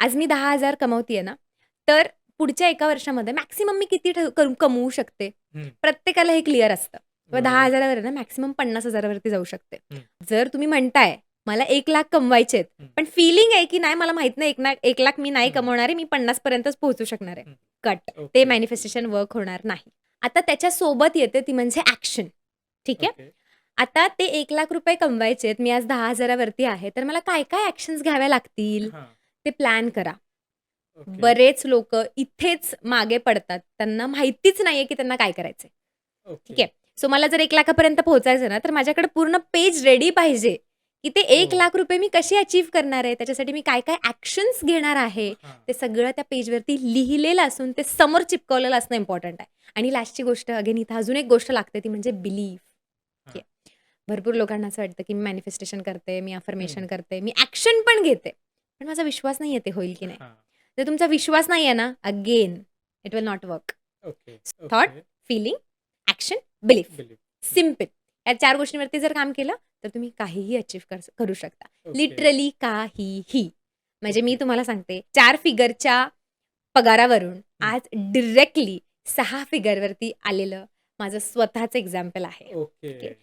आज मी 10,000 कमवतीये ना, तर पुढच्या 1 वर्षामध्ये मॅक्सिमम मी किती कमवू शकते? हं. प्रत्येकाला हे क्लिअर असतं. किंवा बरोबर. 10,000 वर ना मॅक्सिमम 50,000 वरती जाऊ शकते. हं. जर तुम्ही म्हणताय, मला 1,00,000 कमवायचेत, हं. पण फीलिंग आहे की नाही मला माहीत नाही 1,00,000 मी नाही हं. कमवणार आहे, मी 50 पर्यंतच पोहोचू शकणार आहे. हं. कट. ते ओके. मॅनिफेस्टेशन वर्क होणार नाही. आता त्याच्यासोबत येते ती म्हणजे ॲक्शन. ठीक आहे? ओके. आता ते ₹1,00,000 कमवायचेत, मी आज 10,000 वरती आहे, तर मला काय-काय ॲक्शन्स घ्याव्या लागतील? हां. ते प्लॅन करा. ओके. बरेच लोकं इथेच मागे पडतात. त्यांना माहितीच नाहीये की त्यांना काय करायचंय. ठीक ओके. आहे. सो मला जर 1,00,000 पर्यंत पोहोचायचं ना, तर माझ्याकडे पूर्ण पेज रेडी पाहिजे, की ते हो. ₹1,00,000 मी कशी अचीव्ह करणार आहे? त्याच्यासाठी मी काय-काय ॲक्शन्स घेणार आहे? हां. ते सगळं त्या पेजवरती लिहिलेलं असून ते समोर चिपकवलेलं असणं इम्पोर्टंट आहे. आणि लास्टची गोष्ट अगेन इथं अजून एक गोष्ट लागते ती म्हणजे बिलीफ. हां. भरपूर लोकांना असं वाटतं, की मी मॅनिफेस्टेशन करते, मी हं. अफर्मेशन करते, मी ॲक्शन पण घेते. पण माझा विश्वास नाहीये ते होईल की नाही. हां. जर तुमचा विश्वास नाहीये ना, again it will not work. Okay. Thought, okay. Feeling, action, belief. Believe. हं. सिंपल. या 4 गोष्टींवरती जर काम केलं, तर तुम्ही काहीही अचीव्ह करू शकता. ओके. लिटरली काहीही. म्हणजे मी ओके. तुम्हाला सांगते 4 फिगरच्या पगारावरून हं. आज डायरेक्टली 6 फिगरवरती आलेलं माझं स्वतःचं एक्झाम्पल आहे. ओके. ओके.